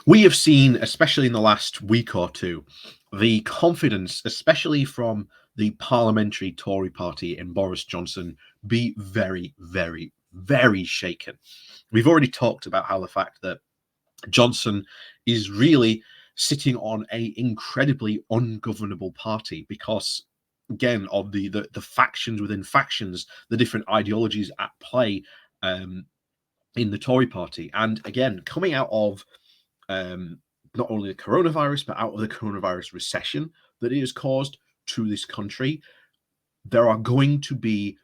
We have seen, especially in the last week or two, the confidence, especially from the parliamentary Tory party in Boris Johnson, be very, very, very shaken. We've already talked about how the fact that Johnson is really sitting on a incredibly ungovernable party because, again, of the factions within factions, the different ideologies at play in the Tory party, and again coming out of um, not only the coronavirus, but out of the coronavirus recession that it has caused to this country, there are going to be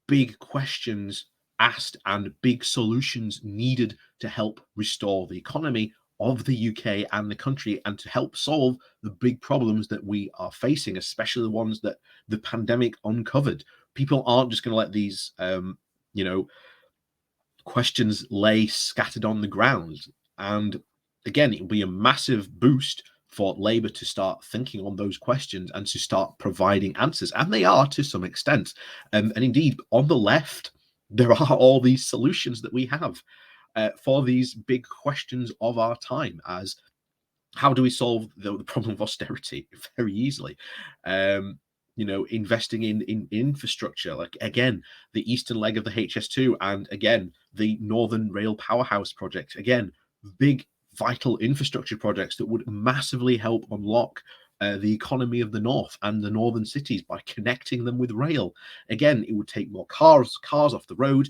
big questions asked and big solutions needed to help restore the economy of the UK and the country and to help solve the big problems that we are facing, especially the ones that the pandemic uncovered. People aren't just going to let these, you know, questions lay scattered on the ground. And again, it will be a massive boost for Labour to start thinking on those questions and to start providing answers. And they are to some extent. And indeed, on the left, there are all these solutions that we have for these big questions of our time, as how do we solve the problem of austerity? Very easily. Investing in infrastructure, like again, the eastern leg of the HS2, and again, the Northern Rail Powerhouse project, again, big vital infrastructure projects that would massively help unlock the economy of the north and the northern cities by connecting them with rail. Again, it would take more cars off the road.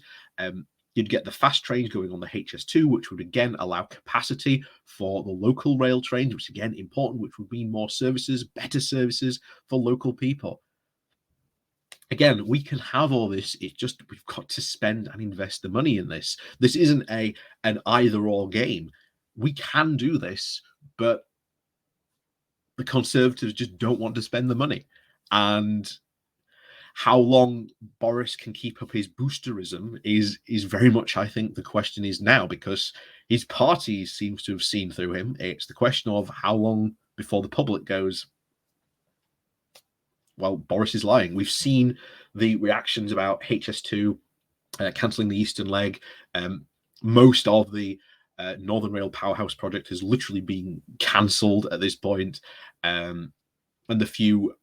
You'd get the fast trains going on the HS2, which would again allow capacity for the local rail trains, which again important, which would mean more services, better services for local people. Again, we can have all this. It's just we've got to spend and invest the money in this. This isn't an either-or game. We can do this, but the Conservatives just don't want to spend the money. And how long Boris can keep up his boosterism is very much, I think, the question is now, because his party seems to have seen through him. It's the question of how long before the public goes, well, Boris is lying. We've seen the reactions about HS2 cancelling the eastern leg. Most of the Northern Rail Powerhouse project has literally been cancelled at this point. And the few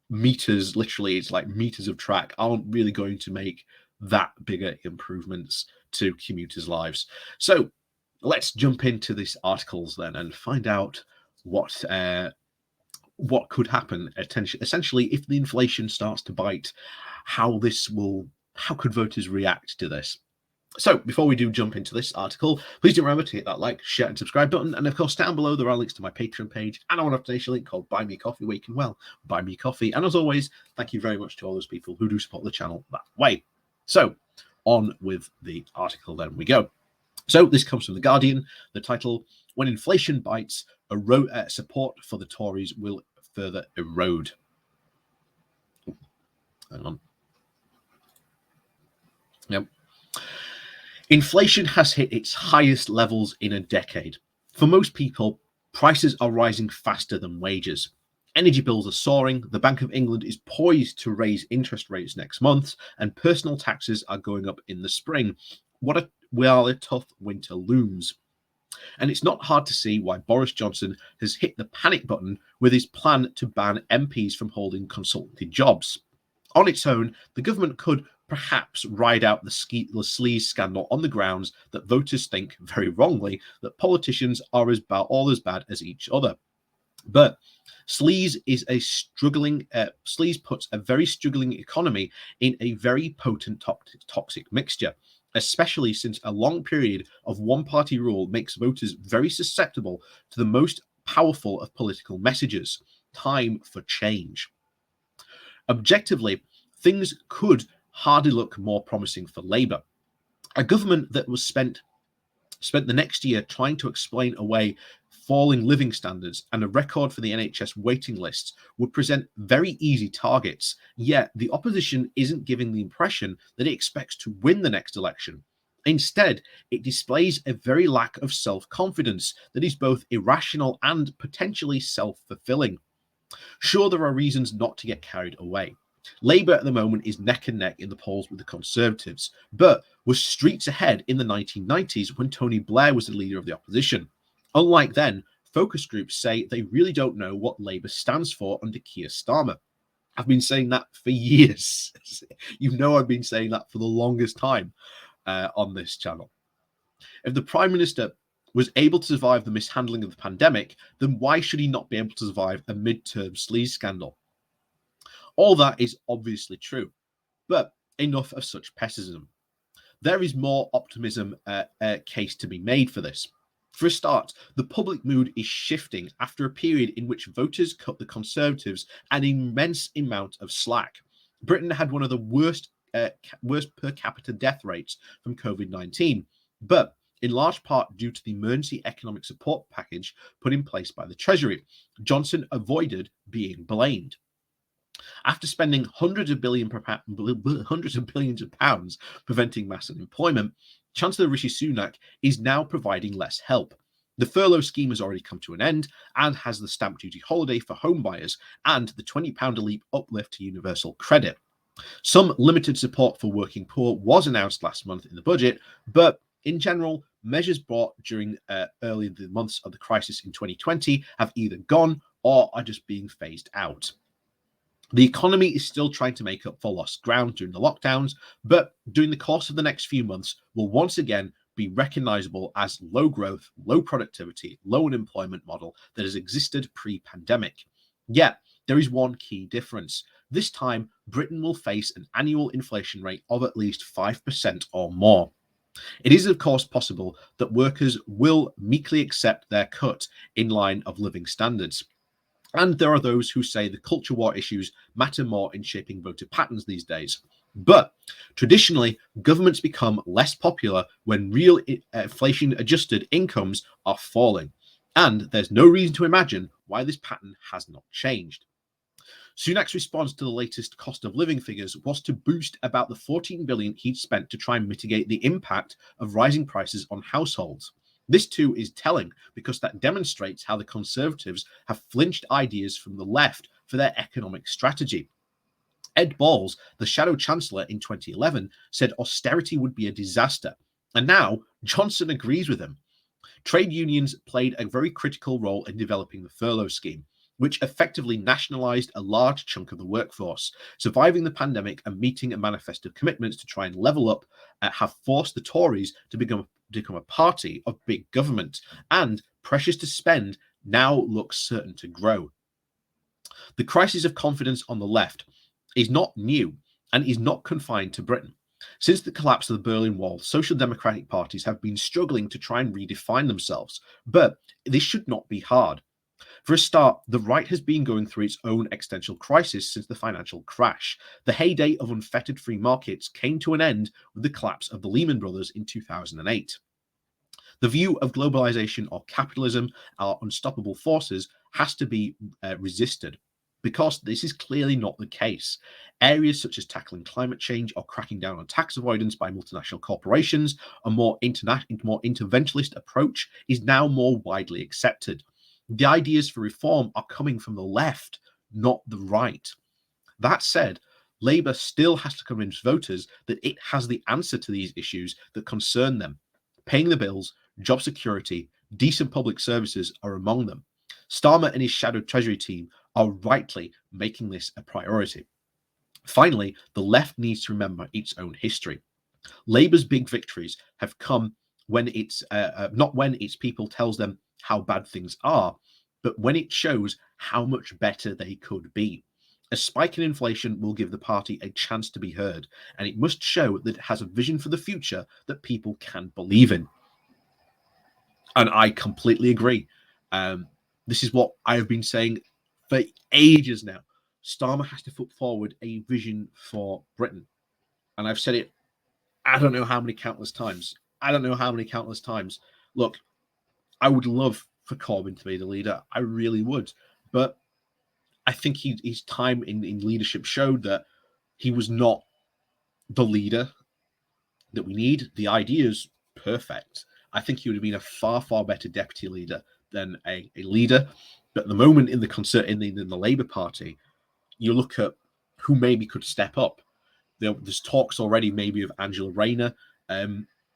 meters, literally, it's like meters of track, aren't really going to make that bigger improvements to commuters' lives. So let's jump into this articles then and find out what could happen essentially if the inflation starts to bite. How could voters react to this? So before we do jump into this article, please do remember to hit that like, share, and subscribe button. And of course, down below, there are links to my Patreon page and an donation link called Buy Me Coffee, where you can, well, buy me coffee. And as always, thank you very much to all those people who do support the channel that way. So on with the article, then we go. So this comes from The Guardian. The title, When Inflation Bites, Support for the Tories Will Further Erode. Hang on. Yep. Inflation has hit its highest levels in a decade. For most people, prices are rising faster than wages. Energy bills are soaring, the Bank of England is poised to raise interest rates next month, and personal taxes are going up in the spring. While a tough winter looms. And it's not hard to see why Boris Johnson has hit the panic button with his plan to ban MPs from holding consultancy jobs. On its own, the government could perhaps ride out the sleaze scandal on the grounds that voters think, very wrongly, that politicians are all as bad as each other. But sleaze puts a very struggling economy in a very potent toxic mixture, especially since a long period of one-party rule makes voters very susceptible to the most powerful of political messages: time for change. Objectively, things could hardly look more promising for Labour. A government that was spent the next year trying to explain away falling living standards and a record for the NHS waiting lists would present very easy targets, yet the opposition isn't giving the impression that it expects to win the next election. Instead, it displays a very lack of self-confidence that is both irrational and potentially self-fulfilling. Sure, there are reasons not to get carried away. Labour at the moment is neck and neck in the polls with the Conservatives, but was streets ahead in the 1990s when Tony Blair was the leader of the opposition. Unlike then, focus groups say they really don't know what Labour stands for under Keir Starmer. I've been saying that for years. I've been saying that for the longest time on this channel. If the Prime Minister was able to survive the mishandling of the pandemic, then why should he not be able to survive a midterm sleaze scandal? All that is obviously true, but enough of such pessimism. There is more optimism case to be made for this. For a start, the public mood is shifting after a period in which voters cut the Conservatives an immense amount of slack. Britain had one of the worst per capita death rates from COVID-19, but in large part due to the emergency economic support package put in place by the Treasury, Johnson avoided being blamed. After spending hundreds of billions of pounds preventing mass unemployment, Chancellor Rishi Sunak is now providing less help. The furlough scheme has already come to an end and has the stamp duty holiday for home buyers and the £20 a leap uplift to universal credit. Some limited support for working poor was announced last month in the budget, but in general, measures brought during early the months of the crisis in 2020 have either gone or are just being phased out. The economy is still trying to make up for lost ground during the lockdowns, but during the course of the next few months will once again be recognizable as low growth, low productivity, low unemployment model that has existed pre-pandemic. Yet, there is one key difference. This time, Britain will face an annual inflation rate of at least 5% or more. It is, of course, possible that workers will meekly accept their cut in line of living standards. And there are those who say the culture war issues matter more in shaping voter patterns these days. But traditionally, governments become less popular when real inflation-adjusted incomes are falling. And there's no reason to imagine why this pattern has not changed. Sunak's response to the latest cost of living figures was to boost about the $14 billion he'd spent to try and mitigate the impact of rising prices on households. This too is telling because that demonstrates how the Conservatives have flinched ideas from the left for their economic strategy. Ed Balls, the shadow chancellor in 2011, said austerity would be a disaster. And now Johnson agrees with him. Trade unions played a very critical role in developing the furlough scheme, which effectively nationalised a large chunk of the workforce. Surviving the pandemic and meeting a manifesto of commitments to try and level up have forced the Tories to become a party of big government, and pressures to spend now looks certain to grow. The crisis of confidence on the left is not new and is not confined to Britain. Since the collapse of the Berlin Wall, social democratic parties have been struggling to try and redefine themselves, but this should not be hard. For a start, the right has been going through its own existential crisis since the financial crash. The heyday of unfettered free markets came to an end with the collapse of the Lehman Brothers in 2008. The view of globalization or capitalism are unstoppable forces has to be resisted, because this is clearly not the case. Areas such as tackling climate change or cracking down on tax avoidance by multinational corporations, a more interventionist approach is now more widely accepted. The ideas for reform are coming from the left, not the right. That said, Labour still has to convince voters that it has the answer to these issues that concern them. Paying the bills, job security, decent public services are among them. Starmer and his shadow Treasury team are rightly making this a priority. Finally, the left needs to remember its own history. Labour's big victories have come when it's not when its people tells them how bad things are, but when it shows how much better they could be. A spike in inflation will give the party a chance to be heard, and it must show that it has a vision for the future that people can believe in. And I completely agree. This is what I have been saying for ages now. Starmer has to put forward a vision for Britain. And I've said it, I don't know how many countless times. Look, I would love for Corbyn to be the leader. I really would. But I think his time in leadership showed that he was not the leader that we need. The idea is perfect. I think he would have been a far, far better deputy leader than a leader. But at the moment in the Labour Party, you look at who maybe could step up. There's talks already maybe of Angela Rayner,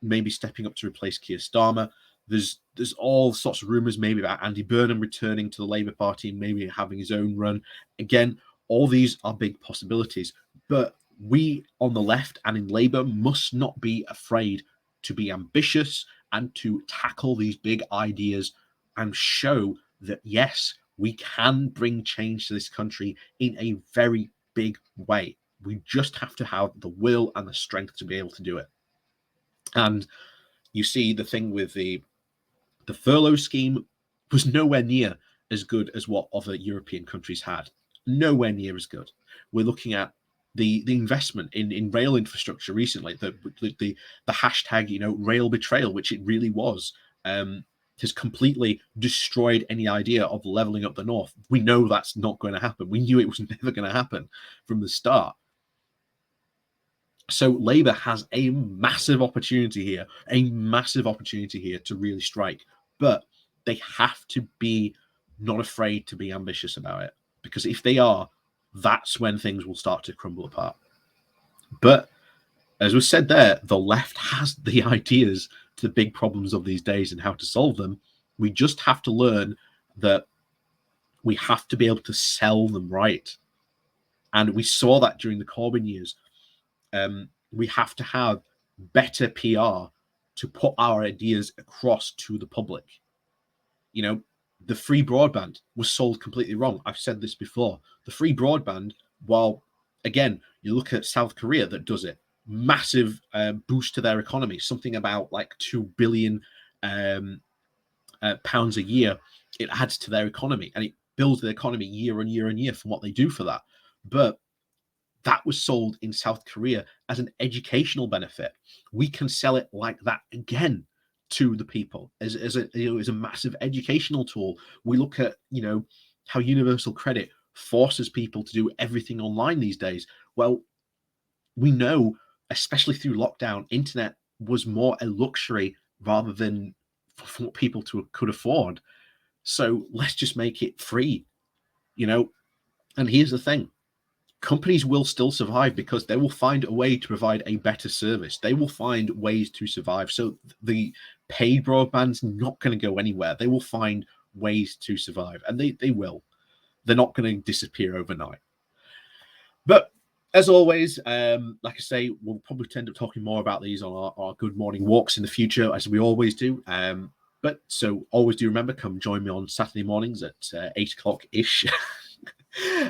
maybe stepping up to replace Keir Starmer. There's all sorts of rumours maybe about Andy Burnham returning to the Labour Party and maybe having his own run. Again, all these are big possibilities, but we on the left and in Labour must not be afraid to be ambitious and to tackle these big ideas and show that yes, we can bring change to this country in a very big way. We just have to have the will and the strength to be able to do it. And you see the thing with the furlough scheme was nowhere near as good as what other European countries had. Nowhere near as good. We're looking at the investment in rail infrastructure recently, the hashtag, rail betrayal, which it really was, has completely destroyed any idea of leveling up the north. We know that's not going to happen. We knew it was never going to happen from the start. So Labour has a massive opportunity here to really strike. But they have to be not afraid to be ambitious about it. Because if they are, that's when things will start to crumble apart. But as was said there, the left has the ideas to the big problems of these days and how to solve them. We just have to learn that we have to be able to sell them right. And we saw that during the Corbyn years. We have to have better PR to put our ideas across to the public. The free broadband was sold completely wrong. I've said this before. The free broadband, while, again, you look at South Korea that does it, massive boost to their economy, something about like 2 billion pounds a year. It adds to their economy and it builds the economy year on year on year from what they do for that. But that was sold in South Korea as an educational benefit. We can sell it like that again to the people as a massive educational tool. We look at how universal credit forces people to do everything online these days. Well, we know, especially through lockdown, internet was more a luxury rather than for what people could afford. So let's just make it free, And here's the thing. Companies will still survive because they will find a way to provide a better service. They will find ways to survive. So the paid broadband's not going to go anywhere. They will find ways to survive, and they will. They're not going to disappear overnight. But as always, like I say, we'll probably end up talking more about these on our good morning walks in the future, as we always do. But so always do remember, come join me on Saturday mornings at 8 o'clock ish.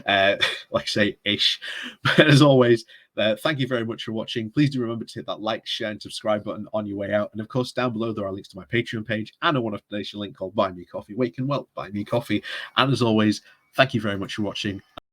Like I say, ish. But as always, thank you very much for watching. Please do remember to hit that like, share, and subscribe button on your way out. And of course, down below there are links to my Patreon page and a one-off donation link called Buy Me Coffee, where you can buy me coffee. And as always, thank you very much for watching.